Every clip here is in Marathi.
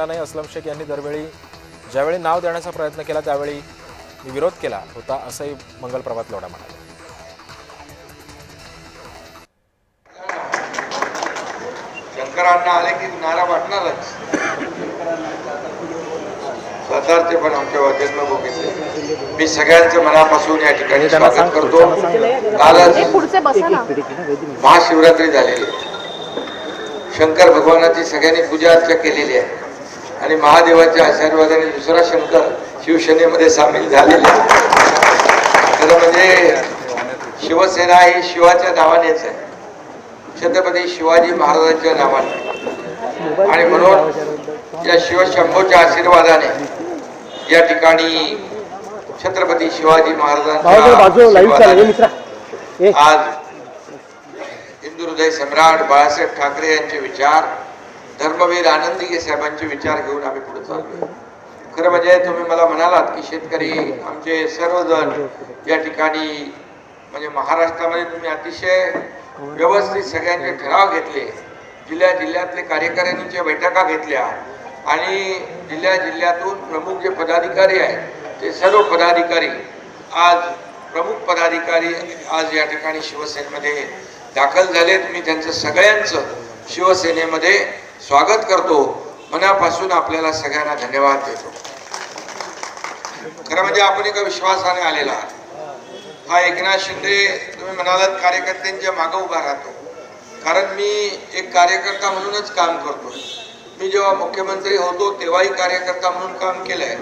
नाही असलम शेख यांनी दरवेळी ज्यावेळी नाव देण्याचा प्रयत्न केला त्यावेळी मी विरोध केला होता असंही मंगल प्रभात लोढा म्हणाले. शंकरांना आले की नारा वाटणारच. सातारचे पण आमच्या जन्मभूमीचे मी सगळ्यांचं मनापासून या ठिकाणी स्वागत करतो. कालच महाशिवरात्री झालेली शंकर भगवानाची सगळ्यांनी पूजा अर्चा केलेली आहे आणि महादेवाच्या आशीर्वादाने दुसरा शंकर शिवसेनेमध्ये सामील झालेले. खरं म्हणजे शिवसेना ही शिवाच्या नावानेच आहे, छत्रपती शिवाजी महाराजांच्या नावाने, आणि म्हणून या शिवशंभूच्या आशीर्वादाने या ठिकाणी छत्रपती शिवाजी महाराजांच्या आज हिंदू हृदय सम्राट बाळासाहेब ठाकरे यांचे विचार, धर्मवीर आनंदीगे साहेबांचे विचार घेऊन आम्ही पुढे चाललोय. खरं म्हणजे तुम्ही मला म्हणालात की शेतकरी आमचे सर्वजण या ठिकाणी म्हणजे महाराष्ट्रामध्ये तुम्ही अतिशय व्यवस्थित सगळ्यांचे ठराव घेतले, जिल्ह्यातले कार्यकारिणीच्या बैठका घेतल्या आणि जिल्ह्यातून प्रमुख जे पदाधिकारी आहेत ते सर्व पदाधिकारी आज प्रमुख पदाधिकारी आज या ठिकाणी शिवसेनेमध्ये दाखल झालेत. मी त्यांचं सगळ्यांचं शिवसेनेमध्ये स्वागत करतो. मनापासून आपल्याला सगळ्यांना धन्यवाद देतो. खरं म्हणजे आपण एका विश्वासाने आलेला हा एकनाथ शिंदे तुम्ही म्हणालात कार्यकर्त्यांच्या मागे उभा राहतो, कारण मी एक कार्यकर्ता म्हणूनच काम करतो. मी जेव्हा मुख्यमंत्री होतो तेव्हाही कार्यकर्ता म्हणून काम केलंय,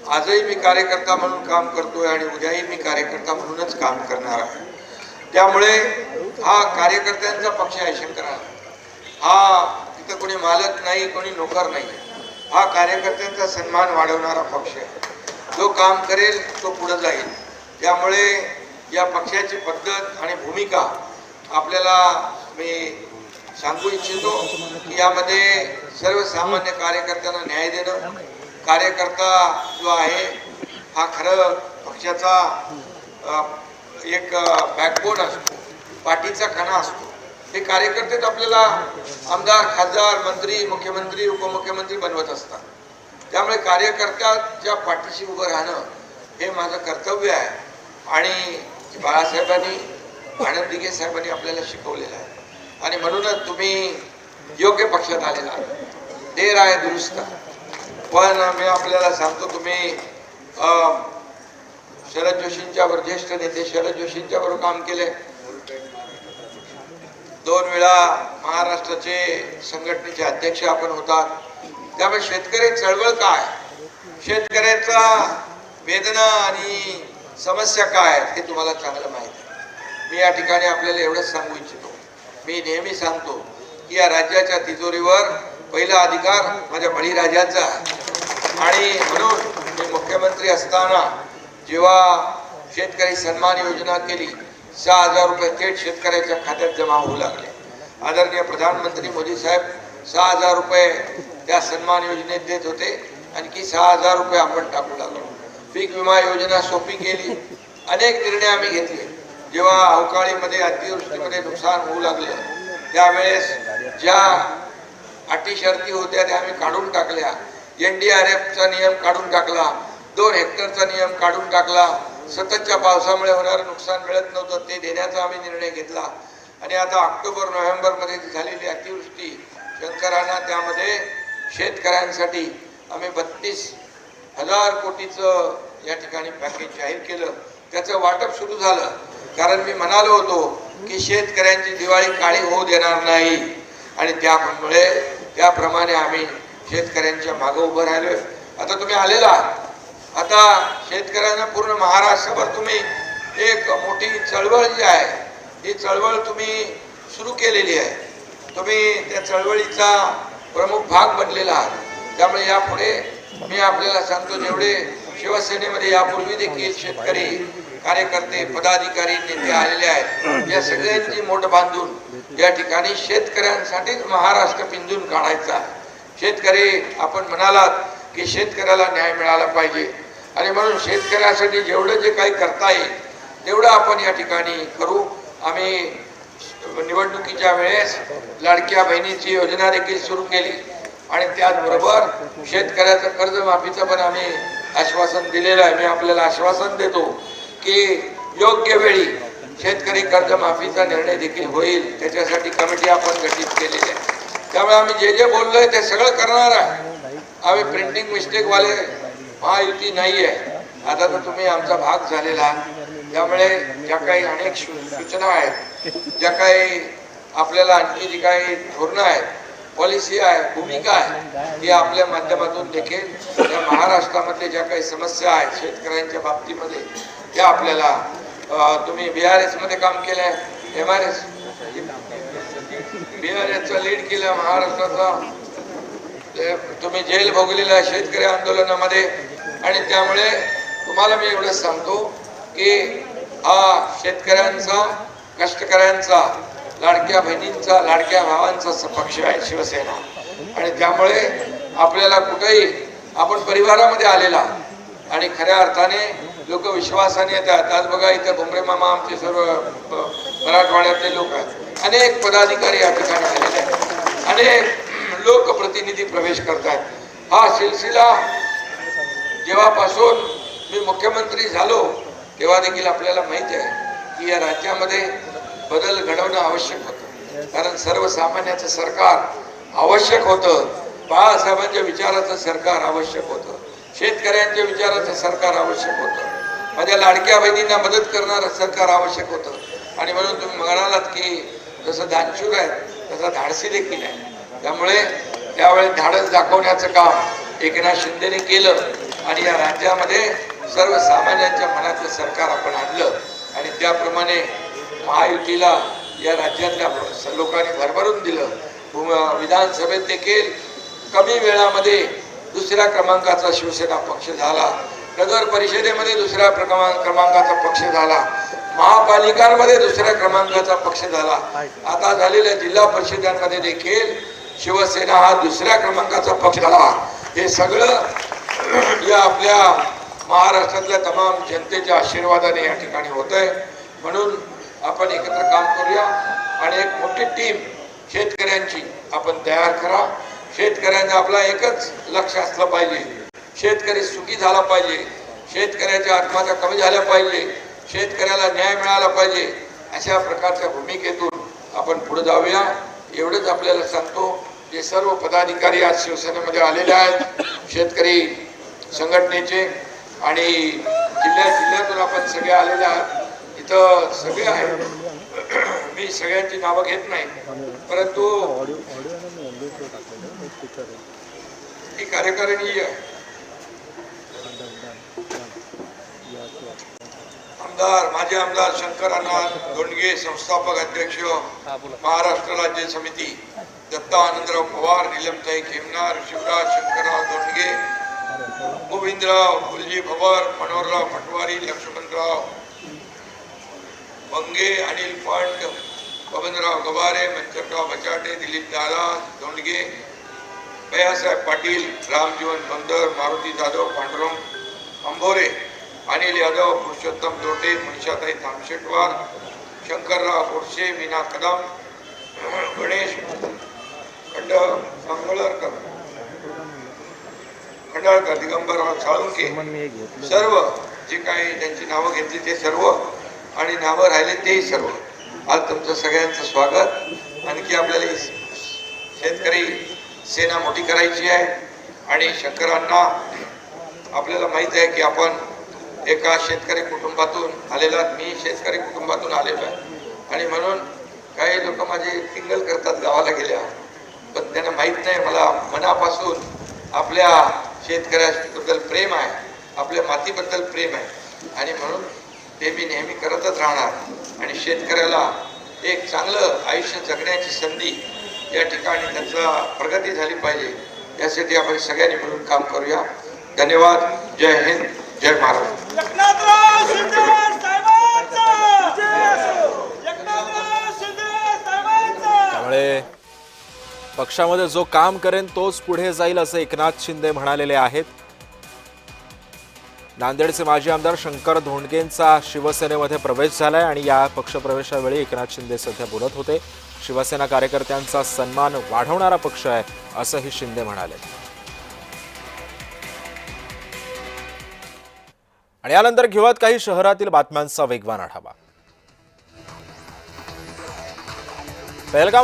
आजही मी कार्यकर्ता म्हणून काम करतोय आणि उद्याही मी कार्यकर्ता म्हणूनच काम करणार आहे. त्यामुळे हा कार्यकर्त्यांचा पक्ष आहे. शंकरा हा इथं कोणी मालक नाही, कोणी नोकर नाही, हा कार्यकर्त्यांचा सन्मान वाढवणारा पक्ष आहे. जो काम करेल तो पुढे जाईल. त्यामुळे या पक्षाची पद्धत आणि भूमिका आपल्याला मी सांगू इच्छितो की यामध्ये सर्वसामान्य कार्यकर्त्यांना न्याय देणं, कार्यकर्ता जो आहे हा खरं पक्षाचा एक बॅकबोन असतो, पाठीचा कणा असतो. हे कार्यकर्तेच आपल्याला आमदार, खासदार, मंत्री, मुख्यमंत्री, उपमुख्यमंत्री बनवत असतात. त्यामुळे कार्यकर्त्याच्या पाठीशी उभं राहणं हे माझं कर्तव्य आहे आणि बाळासाहेबांनी, आनंदीगे साहेबांनी आपल्याला शिकवलेलं आहे आणि म्हणूनच तुम्ही योग्य पक्षात आलेला आहात. देर आहे दुरुस्त. पण मी आपल्याला सांगतो, तुम्ही शरद जोशींच्यावर, ज्येष्ठ नेते शरद जोशींच्यावर काम केले. 2 वेळा महाराष्ट्राचे संघटनेचे अध्यक्ष आपण होतात. त्यामुळे शेतकरी चळवळ काय, शेतकऱ्याचा वेदना आणि समस्या काय हे तुम्हाला चांगलं माहिती आहे. मी या ठिकाणी आपल्याला एवढंच सांगू इच्छितो, मी नेहमी सांगतो की या राज्याच्या तिजोरीवर पहिला अधिकार माझ्या बळीराजाचा आहे आणि म्हणून मी मुख्यमंत्री असताना जेव्हा शेतकरी सन्मान योजना केली, 6,000 रुपये थेट शेतकऱ्याच्या खात्यात जमा होऊ लागले. आदरणीय प्रधानमंत्री मोदी साहेब 6,000 रुपये त्या सन्मान योजनेत देत होते, आणखी 6,000 रुपये आपण टाकू लागलो. पीक विमा योजना सोपी केली. अनेक निर्णय आम्ही घेतले. जेव्हा अवकाळीमध्ये, अतिवृष्टीमध्ये नुकसान होऊ लागलं त्यावेळेस ज्या अटी शर्ती होत्या त्या आम्ही काढून टाकल्या. NDRFचा नियम काढून टाकला, 2 हेक्टरचा नियम काढून टाकला. सततच्या पावसामुळे होणारं नुकसान मिळत नव्हतं ते देण्याचा आम्ही निर्णय घेतला आणि आता ऑक्टोबर नोव्हेंबरमध्ये झालेली अतिवृष्टी शंकरांना त्यामध्ये शेतकऱ्यांसाठी आम्ही 32,000 कोटीचं या ठिकाणी पॅकेज जाहीर केलं. त्याचं वाटप सुरू झालं, कारण मी म्हणालो होतो की शेतकऱ्यांची दिवाळी काळी होऊ देणार नाही आणि त्यामुळे त्याप्रमाणे आम्ही शेतकऱ्यांच्या मागे उभं राहिलोय. आता तुम्ही आलेला आहात. आता शेतकऱ्यांना पूर्ण महाराष्ट्रभर तुम्ही एक मोठी चळवळ जी आहे ही चळवळ तुम्ही सुरू केलेली आहे. तुम्ही त्या चळवळीचा प्रमुख भाग बनलेला आहात. त्यामुळे यापुढे मी आपल्याला सांगतो, जेवढे शिवसेनेमध्ये यापूर्वी देखील शेतकरी कार्यकर्ते, पदाधिकारी, नेते आलेले आहेत, या सगळ्यांची मोठ बांधून या ठिकाणी शेतकऱ्यांसाठीच महाराष्ट्र पिंजून काढायचा. शेतकरी आपण म्हणालात की शेतकऱ्याला न्याय मिळाला पाहिजे आणि म्हणून शेतकऱ्यासाठी जेवढं जे काही करता येईल तेवढं आपण या ठिकाणी करू. आम्ही निवडणुकीच्या वेळेस लाडक्या बहिणीची योजना देखील सुरू केली. आणि त्याचबरोबर शेतकऱ्याचं कर्जमाफीचं पण आम्ही आश्वासन दिलेलं आहे. मी आपल्याला आश्वासन देतो की योग्य वेळी शेतकरी कर्जमाफीचा निर्णय देखील होईल. त्याच्यासाठी कमिटी आपण गठीत केलेली आहे. त्यामुळे आम्ही जे जे बोललोय ते सगळं करणार आहे. आम्ही प्रिंटिंग मिस्टेकवाले महायुती नाही आहे. आता तर तुम्ही आमचा भाग झालेला आहात. त्यामुळे ज्या काही अनेक सूचना आहेत, ज्या काही आपल्याला आणखी जी काही धोरणं आहेत, पॉलिसी आहे, भूमिका आहे, ती आपल्या माध्यमातून देखील या महाराष्ट्रामधल्या ज्या काही समस्या आहेत शेतकऱ्यांच्या बाबतीमध्ये त्या आपल्याला तुम्ही BRS मध्ये काम केलंय, MRS BRS लीड केलं महाराष्ट्राचा, तुम्ही जेल भोगलेला आहे शेतकरी आंदोलनामध्ये. आणि त्यामुळे तुम्हाला मी एवढंच सांगतो की हा शेतकऱ्यांचा, कष्टकऱ्यांचा, लाडक्या बहिणींचा, लाडक्या भावांचा पक्ष आहे शिवसेना. आणि त्यामुळे आपल्याला कुठेही आपण परिवारामध्ये आलेला आणि खऱ्या अर्थाने लोक विश्वासाने येतात. आज बघा इथे भुमरे मामा आमचे सर्व मराठवाड्यातले लोक आहेत, अनेक पदाधिकारी या ठिकाणी आलेले आहेत, अनेक लोकप्रतिनिधी प्रवेश करतात. हा सिलसिला जेव्हापासून मी मुख्यमंत्री झालो तेव्हा देखील आपल्याला माहिती आहे की या राज्यामध्ये बदल घडवणं आवश्यक होतं. कारण सर्वसामान्याचं सरकार आवश्यक होतं, बाळासाहेबांच्या विचाराचं सरकार आवश्यक होतं, शेतकऱ्यांच्या विचाराचं सरकार आवश्यक होतं, माझ्या लाडक्या बहिणींना मदत करणारं सरकार आवश्यक होतं. आणि म्हणून तुम्ही म्हणालात की जसं दानशूर आहे तसं धाडसी देखील आहे. त्यामुळे त्यावेळेस धाडस दाखवण्याचं काम एकनाथ शिंदेने केलं आणि या राज्यामध्ये सर्वसामान्यांच्या मनातलं सरकार आपण आणलं. आणि त्याप्रमाणे महायुतीला या राज्यातल्या लोकांनी भरभरून दिलं. विधानसभेत देखील कमी वेळामध्ये दुसऱ्या क्रमांकाचा शिवसेना पक्ष झाला, नगर परिषदेमध्ये दुसऱ्या क्रमांकाचा पक्ष झाला, महापालिकांमध्ये दुसऱ्या क्रमांकाचा पक्ष झाला. आता झालेल्या जिल्हा परिषदांमध्ये देखील शिवसेना हा दुसऱ्या क्रमांकाचा पक्ष झाला. हे सगळं या आपल्या महाराष्ट्रातल्या तमाम जनतेच्या आशीर्वादाने या ठिकाणी होत आहे. म्हणून आपण एकत्र काम करूया आणि एक मोठी टीम शेतकऱ्यांची आपण तयार करा. शेतकऱ्यांना आपला एकच लक्ष असलं पाहिजे, शेतकरी सुखी झाला पाहिजे, शेतकऱ्याच्या आत्महत्या कमी झाल्या पाहिजे, शेतकऱ्याला न्याय मिळाला पाहिजे. अशा प्रकारच्या भूमिकेतून आपण पुढे जाऊया एवढंच आपल्याला सांगतो. जे सर्व पदाधिकारी आज शिवसेनेमध्ये आलेले आहेत शेतकरी संघटनेचे आणि जिल्ह्यातून आपण सगळे आलेले आहात, इथं सगळे आहेत. मी सगळ्यांची नावं घेत नाही, परंतु ही कार्यकारिणी आमदार, माजी आमदार शंकर अण्णा धोंडगे, संस्थापक अध्यक्ष महाराष्ट्र राज्य समिती, दत्ता आनंदराव पवार, नीलमताई खेमनार, शिवराज शंकरराव धोंडगे, गोविंदराव फुलजी भवर, मनोहरराव पटवारी, लक्ष्मणराव बंगे, अनिल पंड, बबनराव गवारे, मंचरराव बचाटे, दिलीप दादा धोंडगे, भैयासाहेब पाटील, रामजीवन बंदर, मारुती जाधव, पांडुरंग अंभोरे, अनिल यादव, पुरुषोत्तम दोटे, मनीषाताई तामशेटवार, शंकरराव गोडसे, मीना कदम, गणेश खंडाळकर, दिगंबरराव साळुंके, सर्व जे काही त्यांची नावं घेतली ते सर्व आणि नावं राहिले तेही सर्व. आज तुमचं सगळ्यांचं स्वागत. आणखी आपल्याला शेतकरी सेना मोठी करायची आहे आणि शंकरांना आपल्याला माहित आहे की आपण एका शेतकरी कुटुंबातून आलेला, मी शेतकरी कुटुंबातून आलेलो आहे आणि म्हणून काही लोक माझे टिंगल करतात गावाला गेल्या, पण त्यांना माहीत नाही मला मनापासून आपल्या शेतकऱ्याबद्दल प्रेम आहे, आपल्या मातीबद्दल प्रेम आहे आणि म्हणून ते मी नेहमी करतच राहणार. आणि शेतकऱ्याला एक चांगलं आयुष्य जगण्याची संधी या ठिकाणी त्यांचा प्रगती झाली पाहिजे यासाठी आपण सगळ्यांनी मिळून काम करूया. धन्यवाद. जय हिंद, जय महाराष्ट्र. त्यामुळे पक्षामध्ये जो काम करेन तोच पुढे जाईल असं एकनाथ शिंदे म्हणालेले आहेत. नांदेडचे माजी आमदार शंकर धोंडगेंचा शिवसेनेमध्ये प्रवेश झालाय आणि या पक्षप्रवेशावेळी एकनाथ शिंदे सध्या बोलत होते. शिवसेना कार्यकर्त्यांचा सन्मान वाढवणारा पक्ष आहे असंही शिंदे म्हणाले. आणि यानंतर घेऊयात काही शहरातील बातम्यांचा वेगवान आढावा. पहलगाम